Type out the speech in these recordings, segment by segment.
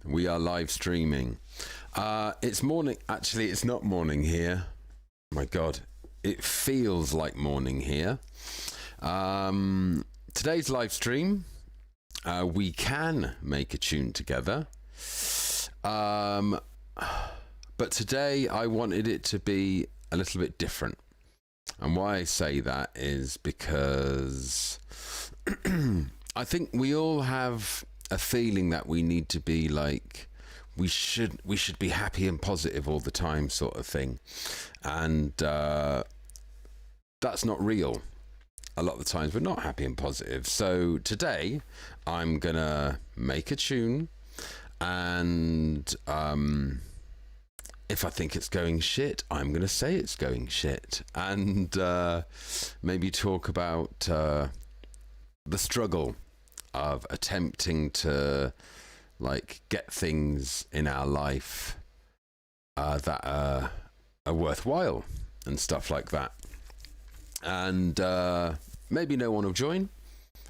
We are live streaming. It's morning. Actually, it's not morning here. Oh my God. It feels like morning here. Today's live stream, we can make a tune together. But today I wanted it to be a little bit different. And why I say that is because I think we all have a feeling that we need to be like, we should be happy and positive all the time, sort of thing. And that's not real. A lot of the times we're not happy and positive. So today I'm gonna make a tune, and if I think it's going shit, I'm gonna say it's going shit, and maybe talk about the struggle of attempting to like get things in our life that are worthwhile and stuff like that. And maybe no one will join,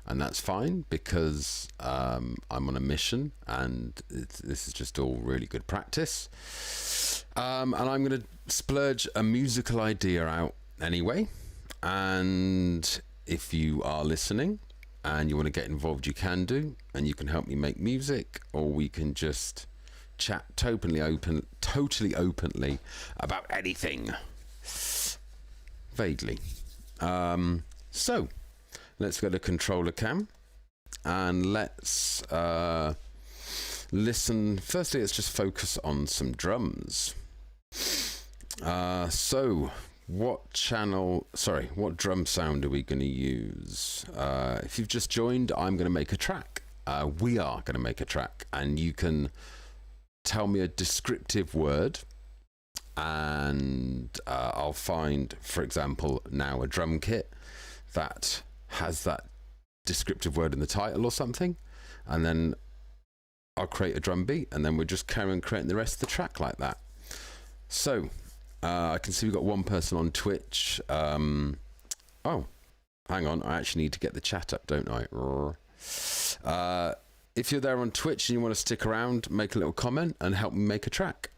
and that's fine, because I'm on a mission, and this is just all really good practice. And I'm going to splurge a musical idea out anyway. And if you are listening and you want to get involved, you can do, and you can help me make music, or we can just chat totally openly about anything. Vaguely. So let's go to controller cam and let's listen. Firstly, let's just focus on some drums. So what drum sound are we going to use? If you've just joined, I'm going to make a track. We are going to make a track, and you can tell me a descriptive word, and I'll find, for example, now a drum kit that has that descriptive word in the title or something, and then I'll create a drum beat, and then we'll just carry on creating the rest of the track like that. So I can see we've got one person on Twitch. Oh, hang on, I actually need to get the chat up, don't I? If you're there on Twitch and you want to stick around, make a little comment and help me make a track.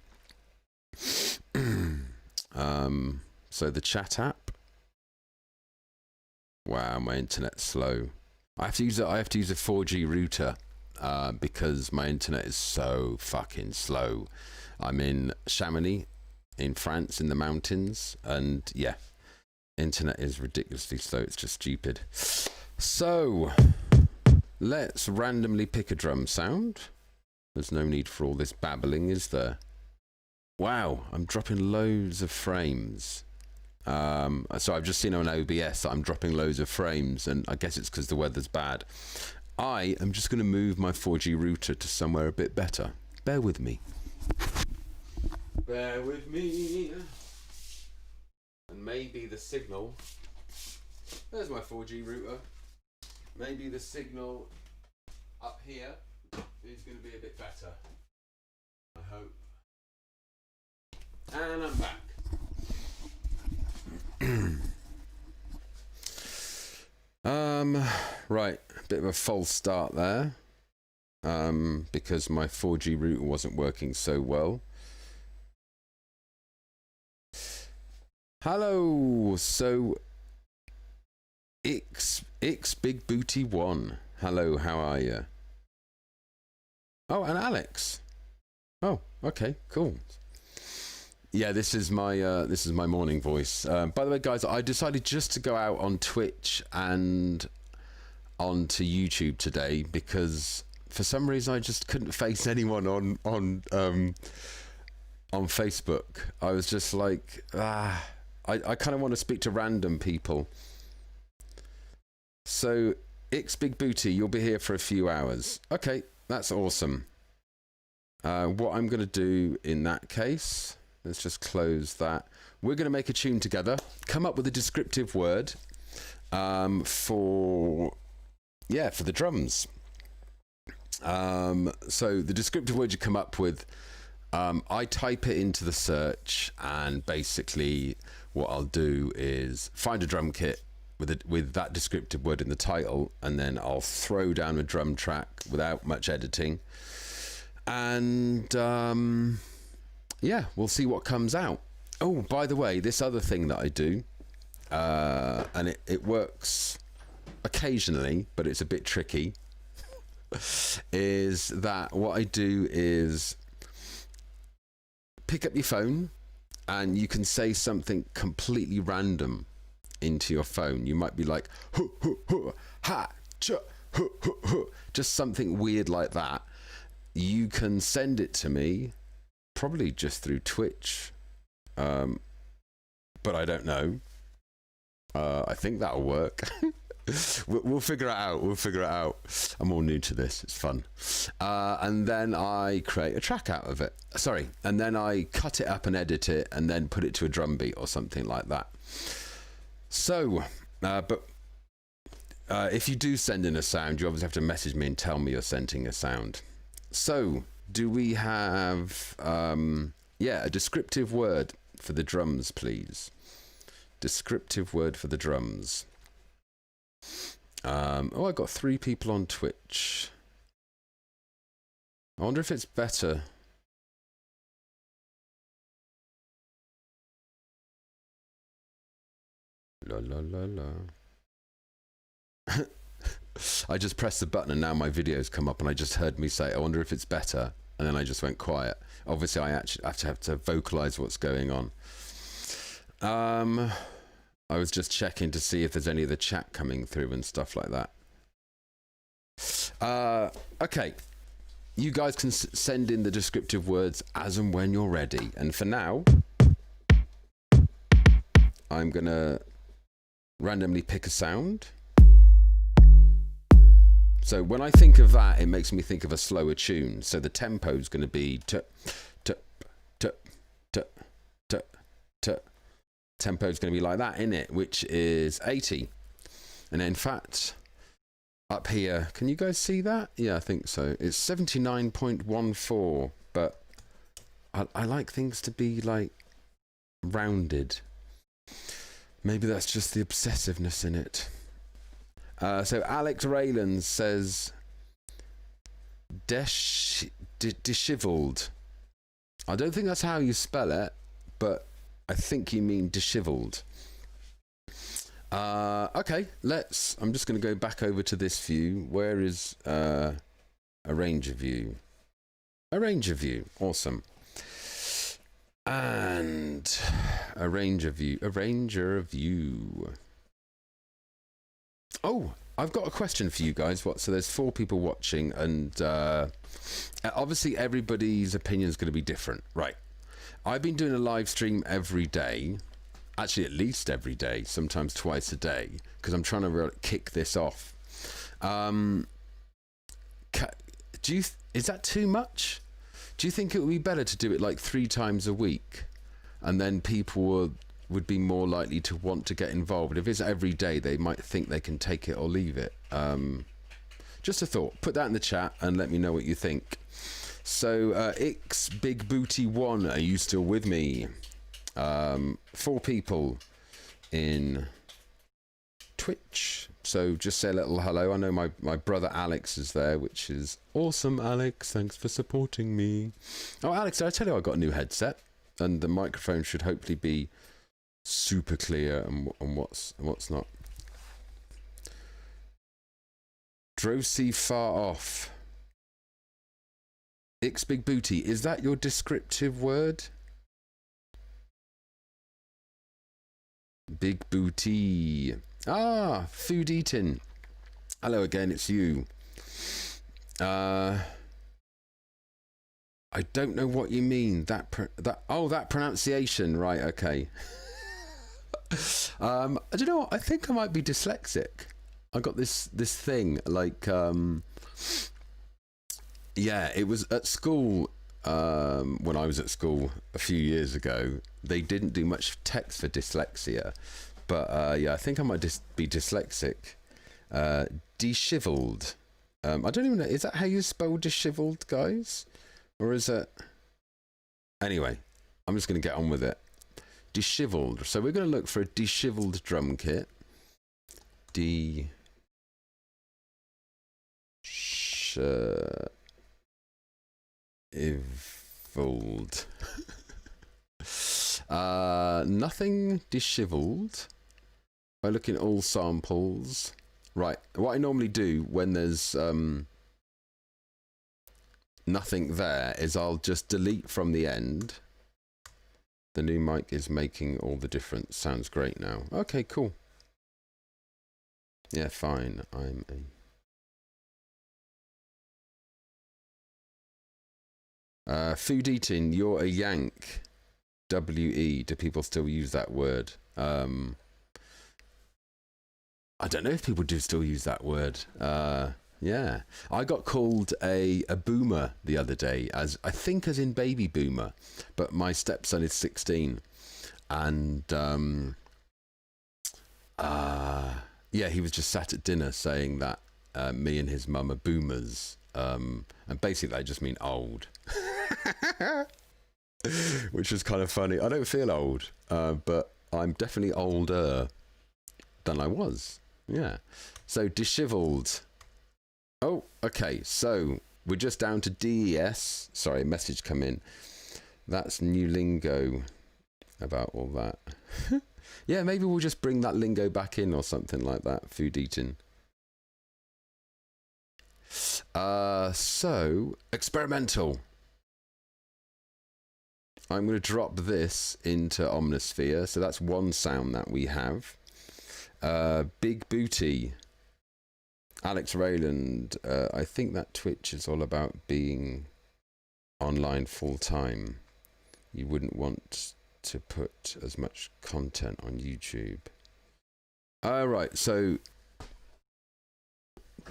So the chat app. Wow, my internet's slow. I have to use a 4G router because my internet is so fucking slow. I'm in Chamonix, in France, in the mountains, and yeah, internet is ridiculously slow. It's just stupid. So let's randomly pick a drum sound. There's no need for all this babbling, is there? Wow, I'm dropping loads of frames. So I've just seen on OBS that I'm dropping loads of frames, and I guess it's because the weather's bad. I am just going to move my 4G router to somewhere a bit better. Bear with me. Bear with me. And maybe the signal... There's my 4G router. Maybe the signal up here is going to be a bit better. I hope. And I'm back. Right, a bit of a false start there, because my 4G router wasn't working so well. Hello, so X Big Booty 1. Hello, how are you? Oh, and Alex. Oh, okay, cool. Yeah, this is my morning voice. By the way, guys, I decided just to go out on Twitch and onto YouTube today because for some reason I just couldn't face anyone on Facebook. I was just like, I kind of want to speak to random people. So, X Big Booty, you'll be here for a few hours. Okay, that's awesome. What I'm going to do in that case, let's just close that. We're going to make a tune together, come up with a descriptive word for the drums. So the descriptive word you come up with, I type it into the search, and basically what I'll do is find a drum kit with that descriptive word in the title, and then I'll throw down a drum track without much editing. And yeah, we'll see what comes out. Oh, by the way, this other thing that I do, and it works occasionally, but it's a bit tricky, is that what I do is pick up your phone and you can say something completely random into your phone. You might be like, hu, hu, hu, ha, ch, hu, hu, hu, just something weird like that. You can send it to me, probably just through Twitch, but I don't know. I think that'll work. We'll figure it out. We'll figure it out. I'm all new to this. It's fun. And then I create a track out of it. Sorry. And then I cut it up and edit it and then put it to a drum beat or something like that. So, if you do send in a sound, you obviously have to message me and tell me you're sending a sound. So, do we have, a descriptive word for the drums, please? Descriptive word for the drums. I got 3 people on Twitch. I wonder if it's better. La la la la. I just pressed the button and now my videos come up and I just heard me say, I wonder if it's better. And then I just went quiet. Obviously, I actually have to vocalize what's going on. I was just checking to see if there's any of the chat coming through and stuff like that. Okay. You guys can send in the descriptive words as and when you're ready. And for now, I'm going to randomly pick a sound. So when I think of that, it makes me think of a slower tune. So the tempo is going to be t, t, t, t, t, t. Tempo is going to be like that, innit? Which is 80. And in fact, up here, can you guys see that? Yeah, I think so. It's 79.14, but I like things to be like rounded. Maybe that's just the obsessiveness in it. So Alex Rayland says disheveled. I don't think that's how you spell it, but I think you mean disheveled. Okay, I'm just going to go back over to this view. Where is arranger view? Arranger view, awesome. And arranger view. Oh, I've got a question for you guys. So there's 4 people watching, and obviously everybody's opinion is going to be different, right? I've been doing a live stream every day, actually at least every day, sometimes twice a day, because I'm trying to kick this off. Is that too much? Do you think it would be better to do it like 3 times a week, and then people would be more likely to want to get involved? If it's every day, they might think they can take it or leave it. Just a thought. Put that in the chat and let me know what you think. So, X Big Booty 1, are you still with me? 4 people in Twitch. So just say a little hello. I know my brother Alex is there, which is awesome, Alex. Thanks for supporting me. Oh, Alex, did I tell you I got a new headset? And the microphone should hopefully be super clear and what's not. Drosy far off. X Big Booty, is that your descriptive word? Big Booty. Ah, food eating. Hello again, it's you. I don't know what you mean. That pronunciation, right? Okay. I don't know what, I think I might be dyslexic. I got this thing like yeah, it was at school. When I was at school a few years ago, they didn't do much text for dyslexia, but yeah, I think I might be dyslexic. Disheveled. I don't even know. Is that how you spell disheveled, guys? Or is it? Anyway, I'm just going to get on with it. Disheveled. So we're going to look for a disheveled drum kit. Disheveled. Nothing disheveled. By looking at all samples. Right. What I normally do when there's nothing there is I'll just delete from the end. The new mic is making all the difference. Sounds great now. Okay, cool. Yeah, fine. I'm a... food eating, you're a yank. W-E. Do people still use that word? I don't know if people do still use that word. Yeah. I got called a boomer the other day, as I think as in baby boomer, but my stepson is 16. And yeah, he was just sat at dinner saying that me and his mum are boomers. And basically I just mean old. Which was kind of funny. I don't feel old, but I'm definitely older than I was. Yeah. So disheveled. Oh, okay. So we're just down to DES. Sorry, message come in. That's new lingo about all that. Yeah, maybe we'll just bring that lingo back in or something like that. Food eating. So experimental. I'm going to drop this into Omnisphere. So that's one sound that we have. Big booty. Alex Rayland. I think that Twitch is all about being online full time. You wouldn't want to put as much content on YouTube. Right. So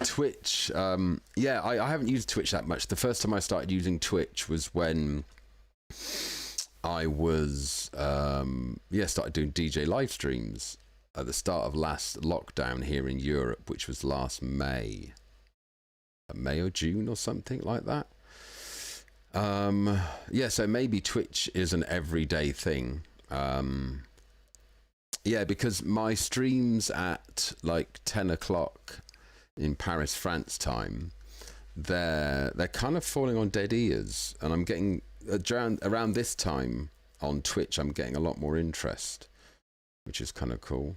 Twitch. Yeah, I haven't used Twitch that much. The first time I started using Twitch was when I was started doing DJ live streams at the start of last lockdown here in Europe, which was last May or June or something like that. Yeah, so maybe Twitch is an everyday thing. Yeah, because my streams at like 10 o'clock in Paris, France time, they're kind of falling on dead ears, and I'm getting around this time on Twitch, I'm getting a lot more interest, which is kind of cool.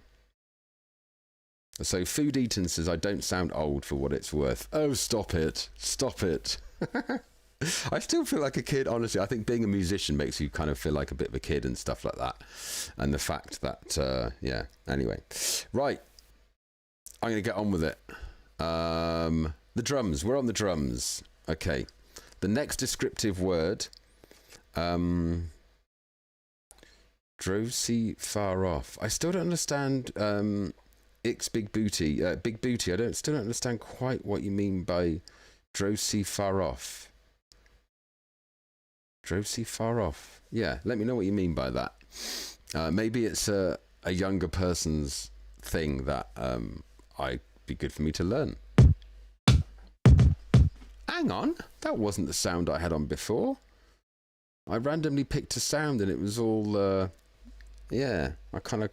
So Food Eaton says, I don't sound old for what it's worth. Oh, stop it. Stop it. I still feel like a kid, honestly. I think being a musician makes you kind of feel like a bit of a kid and stuff like that. And the fact that, yeah, anyway. Right. I'm going to get on with it. The drums. We're on the drums. Okay. The next descriptive word... Drosy far off. I still don't understand X big booty. Big booty. I still don't understand quite what you mean by Drosy far off. Drosy far off. Yeah, let me know what you mean by that. Maybe it's a younger person's thing that I'd be good for me to learn. Hang on, that wasn't the sound I had on before. I randomly picked a sound and it was all, yeah, I kind of...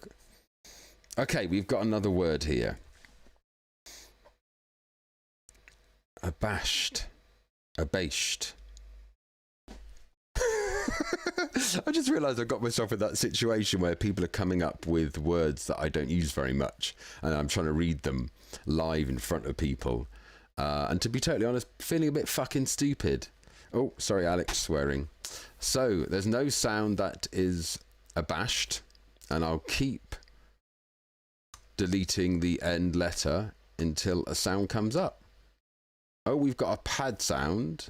Okay, we've got another word here. Abashed. Abashed. I just realised I got myself in that situation where people are coming up with words that I don't use very much, and I'm trying to read them live in front of people. And to be totally honest, feeling a bit fucking stupid. Oh, sorry, Alex, swearing. So, there's no sound that is abashed, and I'll keep deleting the end letter until a sound comes up. Oh, we've got a pad sound.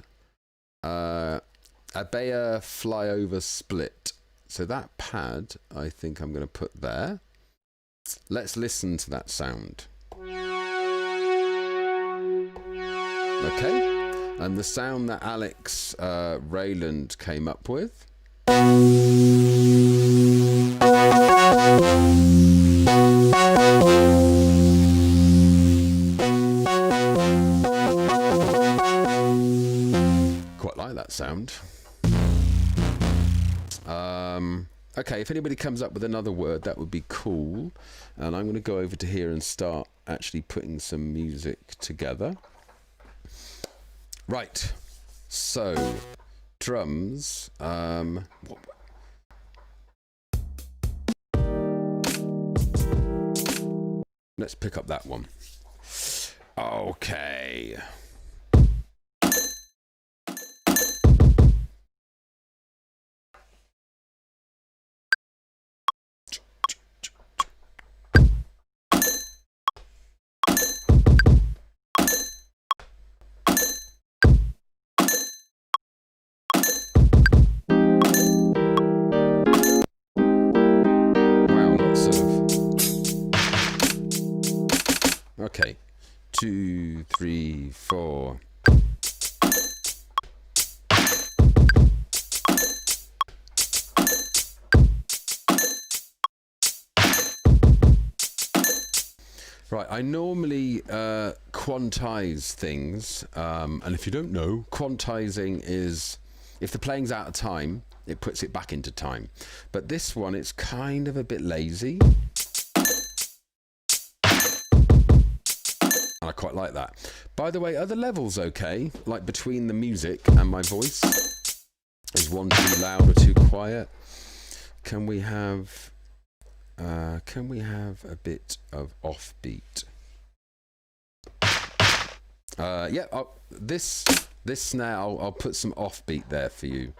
Abaya flyover split. So that pad, I think I'm going to put there. Let's listen to that sound. Okay. And the sound that Alex Rayland came up with. Quite like that sound. Okay, if anybody comes up with another word, that would be cool. And I'm going to go over to here and start actually putting some music together. Right, so drums. Let's pick up that one. Okay. Okay, 2, 3, 4. Right, I normally quantize things, and if you don't know, quantizing is if the playing's out of time, it puts it back into time. But this one, it's kind of a bit lazy. I quite like that. By the way, are the levels okay? Like between the music and my voice? Is one too loud or too quiet? Can we have a bit of offbeat? Yeah, this snare, I'll put some offbeat there for you.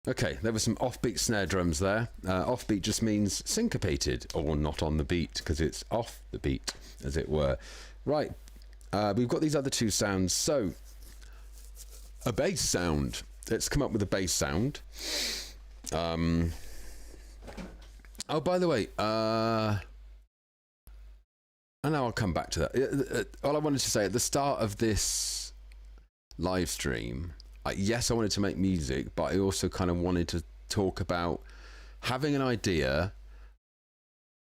Okay, there were some offbeat snare drums there. Offbeat just means syncopated, or not on the beat, because it's off the beat, as it were. Right, we've got these other two sounds. So, a bass sound. Let's come up with a bass sound. Oh, by the way, and now I'll come back to that. All I wanted to say, at the start of this live stream, yes, I wanted to make music, but I also kind of wanted to talk about having an idea,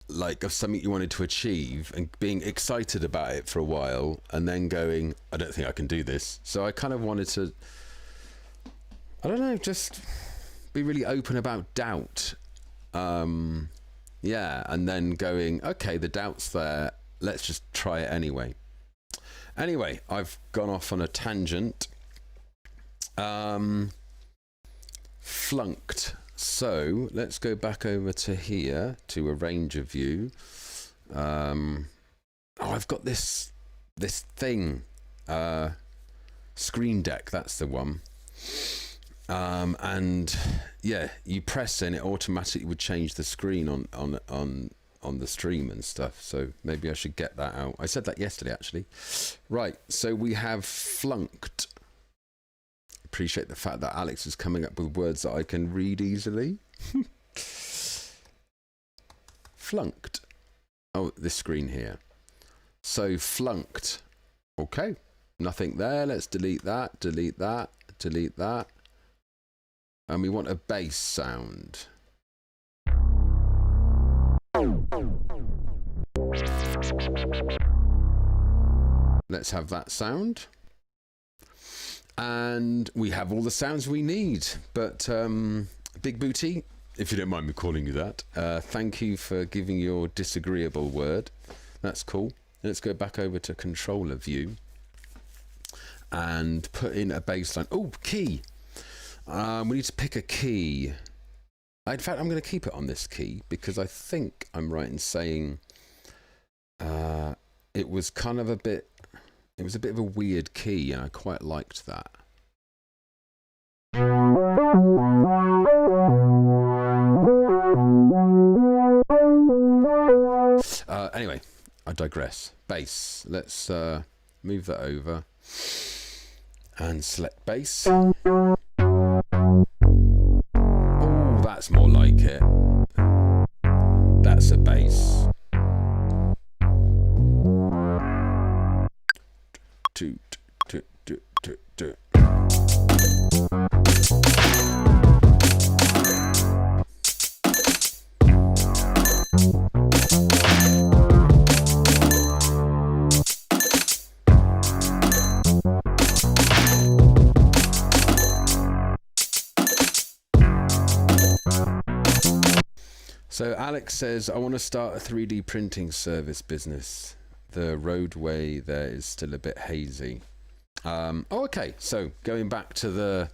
like of something you wanted to achieve and being excited about it for a while and then going, I don't think I can do this. So I kind of wanted to, I don't know, just be really open about doubt. Yeah, and then going, okay, the doubt's there, let's just try it anyway. Anyway, I've gone off on a tangent. Flunked. So let's go back over to here to arrange a view. Oh, I've got this thing, screen deck. That's the one. And yeah, you press and it automatically would change the screen on the stream and stuff. So maybe I should get that out. I said that yesterday actually. Right. So we have flunked. Appreciate the fact that Alex is coming up with words that I can read easily. Flunked. Oh, this screen here. So flunked. Okay. Nothing there. Let's delete that, delete that, delete that. And we want a bass sound. Let's have that sound. And we have all the sounds we need. But Big Booty, if you don't mind me calling you that, thank you for giving your disagreeable word. That's cool. Let's go back over to controller view and put in a bass line. Oh, key. We need to pick a key. In fact, I'm going to keep it on this key because I think I'm right in saying it was kind of a bit... It was a bit of a weird key, and I quite liked that. Anyway, I digress. Bass. Let's move that over and select bass. Oh, that's more like it. That's a bass. So Alex says, I want to start a 3D printing service business. The roadway there is still a bit hazy. Okay. So going back to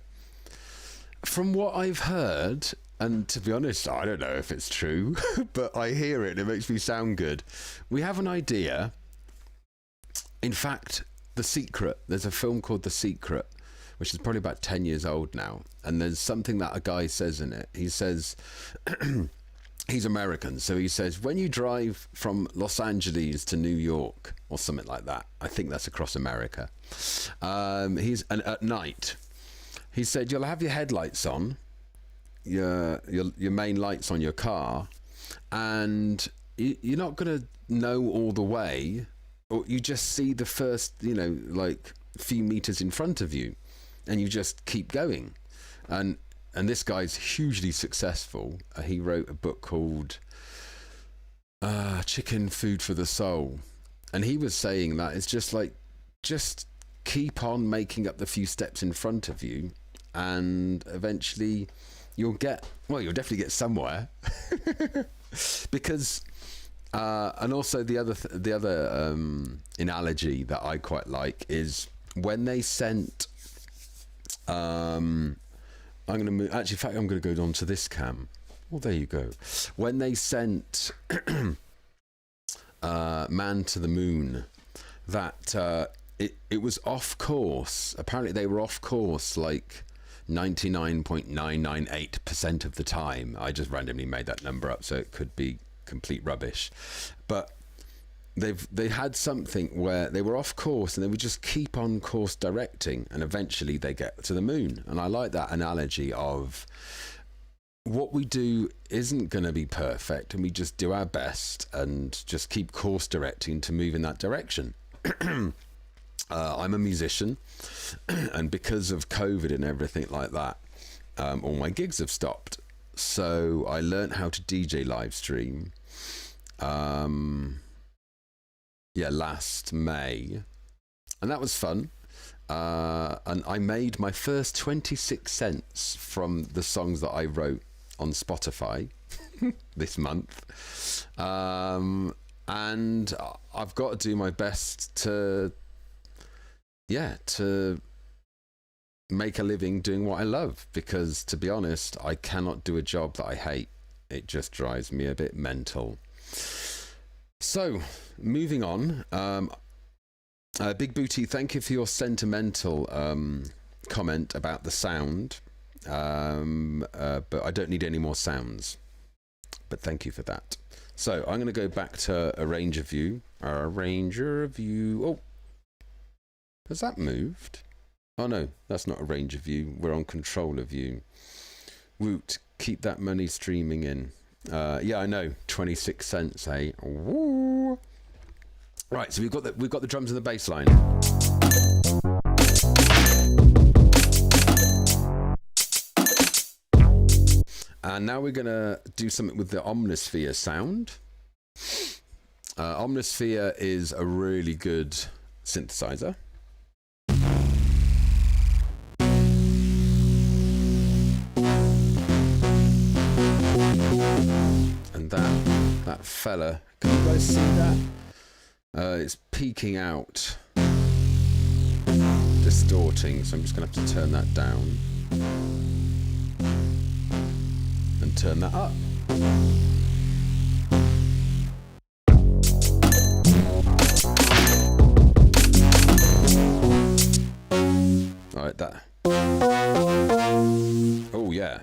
from what I've heard, and to be honest, I don't know if it's true, but I hear it and it makes me sound good. We have an idea. In fact, The Secret, there's a film called The Secret, which is probably about 10 years old now. And there's something that a guy says in it. He says, he's American. So he says, when you drive from Los Angeles to New York or something like that, I think that's across America. And at night, he said, you'll have your headlights on, your main lights on your car, and you're not going to know all the way, or you just see the first, like few meters in front of you, and you just keep going. And this guy's hugely successful. He wrote a book called Chicken Food for the Soul, and he was saying that it's just keep on making up the few steps in front of you, and eventually you'll definitely get somewhere. Because and also the other analogy that I quite like is when they sent I'm going to move, actually, in fact, I'm going to go on to this cam. Well, there you go. When they sent man to the moon, that it was off course. Apparently they were off course like 99.998% of the time. I just randomly made that number up, so it could be complete rubbish. But they had something where they were off course and they would just keep on course directing, and eventually they get to the moon. And I like that analogy of what we do isn't going to be perfect, and we just do our best and just keep course directing to move in that direction. I'm a musician, and because of COVID and everything like that, all my gigs have stopped. So I learned how to DJ live stream last May, and that was fun. And I made my first 26 cents from the songs that I wrote on Spotify this month. And I've got to do my best to make a living doing what I love, because to be honest, I cannot do a job that I hate. It just drives me a bit mental. So, moving on. Big Booty, thank you for your sentimental comment about the sound. But I don't need any more sounds. But thank you for that. So, I'm going to go back to Arranger View. Oh, has that moved? Oh no, that's not Arranger View. We're on Controller View. Woot, keep that money streaming in. Yeah, I know. 26 cents, eh? Woo. Right, so we've got the drums and the bass line. And now we're gonna do something with the Omnisphere sound. Omnisphere is a really good synthesizer. And that fella, can you guys see that? It's peaking out, distorting, so I'm just going to have to turn that down and turn that up. Alright, that. Oh yeah.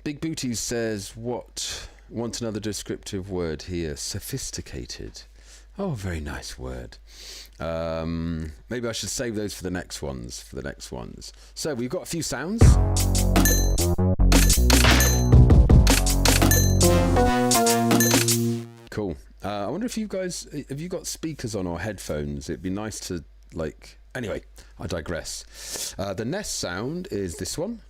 Big Booty says, want another descriptive word here. Sophisticated. Oh, very nice word. Maybe I should save those for the next ones. So we've got a few sounds. if you guys, have you got speakers on or headphones? It'd be nice to, like... Anyway, I digress. The Nest sound is this one.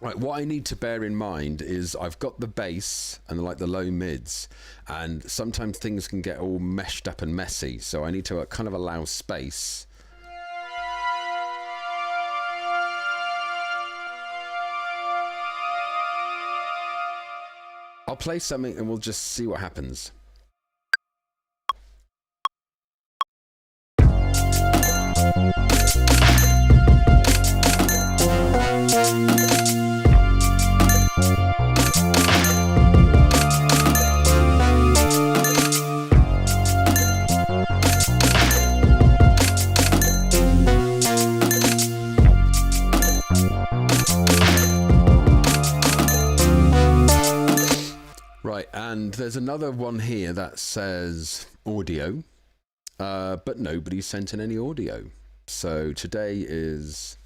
Right, what I need to bear in mind is I've got the bass and like the low mids, and sometimes things can get all meshed up and messy, so I need to kind of allow space. I'll play something and we'll just see what happens. Right, and there's another one here that says audio, but nobody sent in any audio. So today is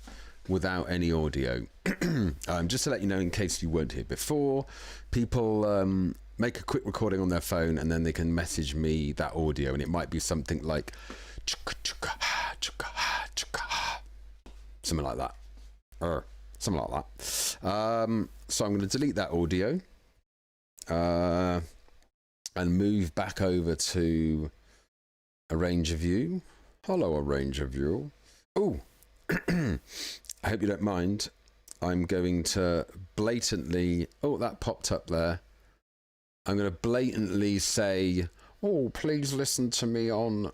without any audio. Just to let you know, in case you weren't here before, people make a quick recording on their phone and then they can message me that audio, and it might be something like something like that. Something like that. So I'm going to delete that audio. And move back over to Arranger View. Hello, Arranger View. Oh, I hope you don't mind. I'm going to blatantly... Oh, that popped up there. I'm going to blatantly say, oh, please listen to me on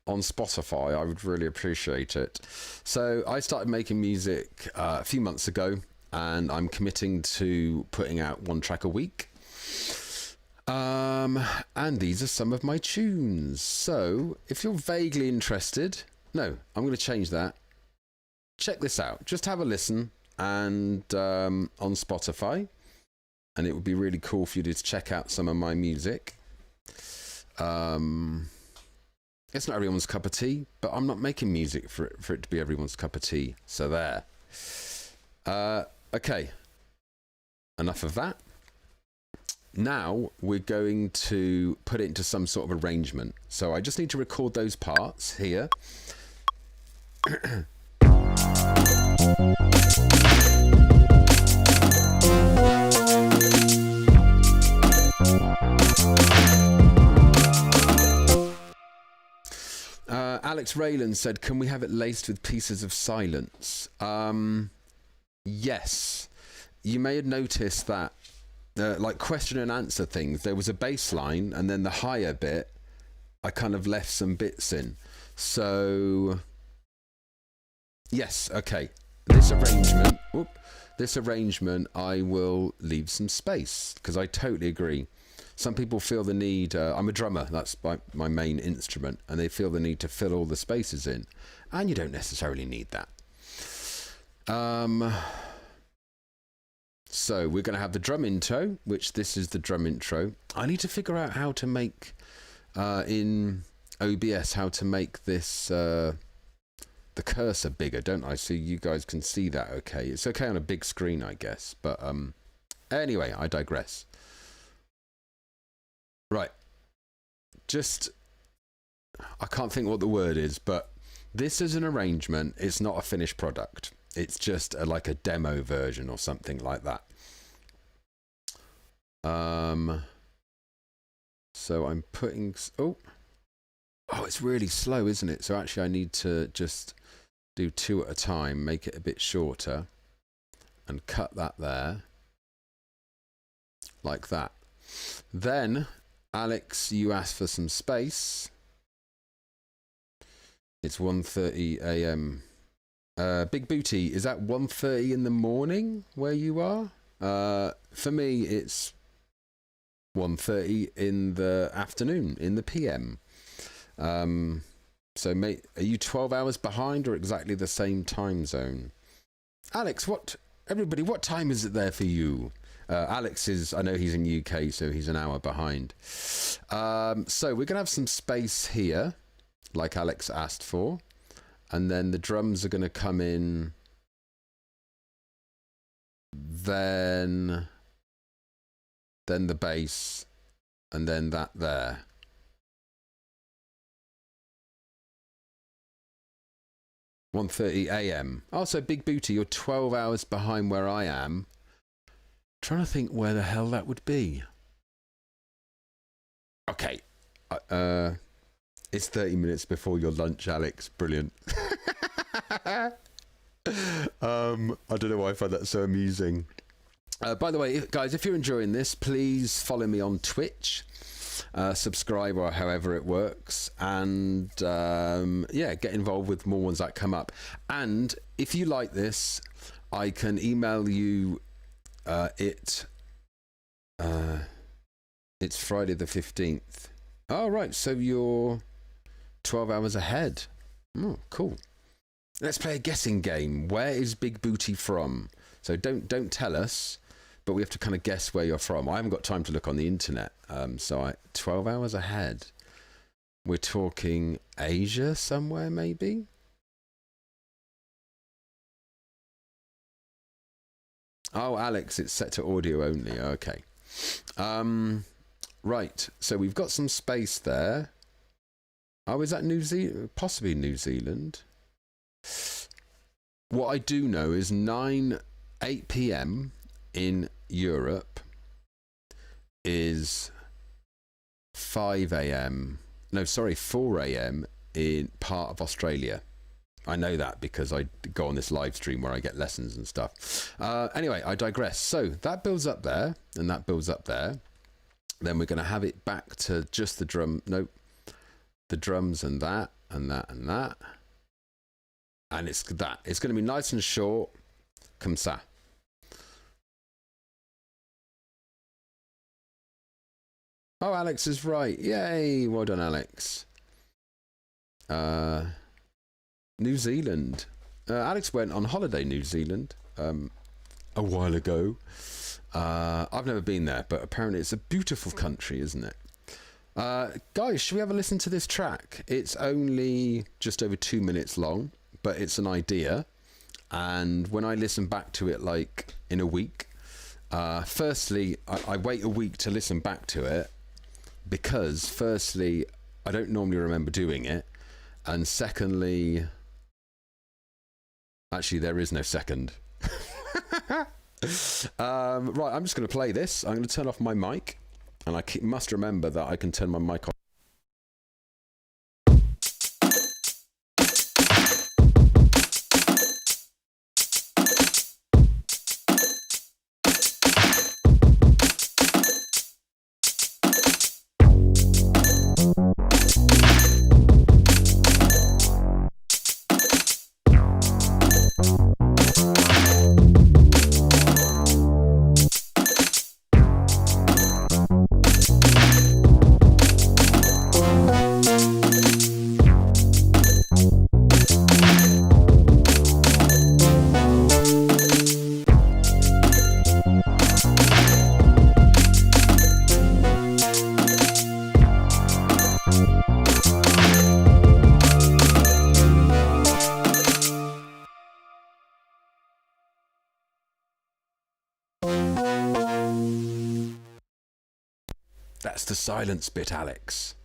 Spotify. I would really appreciate it. So I started making music a few months ago, and I'm committing to putting out 1 track a week. And these are some of my tunes. So if you're vaguely interested, no, I'm going to change that. Check this out. Just have a listen and on Spotify, and it would be really cool for you to check out some of my music. It's not everyone's cup of tea, but I'm not making music for it to be everyone's cup of tea. So there. Okay, enough of that. Now we're going to put it into some sort of arrangement. So I just need to record those parts here. Alex Rayland said, can we have it laced with pieces of silence? Yes. You may have noticed that like question and answer things, there was a bass line, and then the higher bit I kind of left some bits in. So yes, okay, this arrangement I will leave some space, because I totally agree. Some people feel the need, I'm a drummer, that's my main instrument, and they feel the need to fill all the spaces in, and you don't necessarily need that. So we're going to have the drum intro, which this is the drum intro. I need to figure out how to make, in OBS, how to make this, the cursor bigger, don't I? So you guys can see that okay. It's okay on a big screen, I guess. But anyway, I digress. Right. Just, I can't think what the word is, but this is an arrangement. It's not a finished product. It's just like a demo version or something like that. So I'm putting... Oh, it's really slow, isn't it? So actually I need to just do 2 at a time, make it a bit shorter, and cut that there. Like that. Then, Alex, you asked for some space. It's 1:30 a.m. Big Booty, is that 1:30 in the morning where you are? For me, it's 1:30 in the afternoon, in the PM. So, mate, are you 12 hours behind or exactly the same time zone? Alex, what time is it there for you? Alex is, I know he's in UK, so he's an hour behind. So we're going to have some space here, like Alex asked for. And then the drums are going to come in. Then then the bass, and then that there. (1:30 a.m.) Oh, so Big Booty, you're 12 hours behind where I am. Trying to think where the hell that would be. Okay. It's 30 minutes before your lunch, Alex. Brilliant. I don't know why I find that so amusing. By the way, guys, if you're enjoying this, please follow me on Twitch. Subscribe or however it works, and yeah, get involved with more ones that come up. And if you like this, I can email you it's Friday the 15th. Oh, right, so you're 12 hours ahead. Oh, cool. Let's play a guessing game. Where is Big Booty from? So don't tell us, but we have to kind of guess where you're from. I haven't got time to look on the internet. 12 hours ahead. We're talking Asia somewhere, maybe? Oh, Alex, it's set to audio only. Okay. Right. So we've got some space there. Oh, is that New Zealand? Possibly New Zealand. What I do know is 8 p.m. in Europe is 5 a.m. No, sorry, 4 a.m. in part of Australia. I know that because I go on this live stream where I get lessons and stuff. Anyway, I digress. So that builds up there, and that builds up there. Then we're going to have it back to just the drum. Nope. The drums and that, and that, and that. And it's that. It's going to be nice and short. Comme ça. Oh, Alex is right. Yay. Well done, Alex. New Zealand. Alex went on holiday New Zealand a while ago. I've never been there, but apparently it's a beautiful country, isn't it? Guys, should we have a listen to this track? It's only just over 2 minutes long, but it's an idea. And when I listen back to it, like in a week, firstly, I wait a week to listen back to it because, firstly, I don't normally remember doing it. And secondly, actually, there is no second. Right, I'm just going to play this. I'm going to turn off my mic. And I must remember that I can turn my mic off. That's the silence bit, Alex.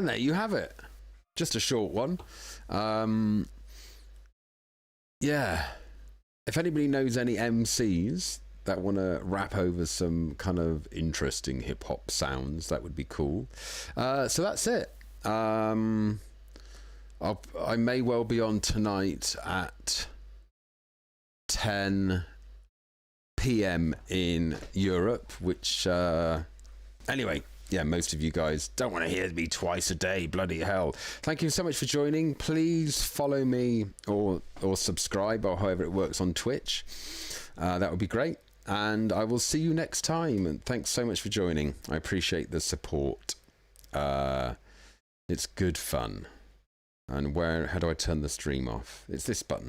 And there you have it. Just a short one. Yeah. If anybody knows any MCs that want to rap over some kind of interesting hip hop sounds, that would be cool. So that's it. I may well be on tonight at 10 p.m. in Europe, which anyway, yeah, most of you guys don't want to hear me twice a day. Bloody hell. Thank you so much for joining. Please follow me or subscribe, or however it works, on Twitch. That would be great. And I will see you next time. And thanks so much for joining. I appreciate the support. It's good fun. And how do I turn the stream off? It's this button.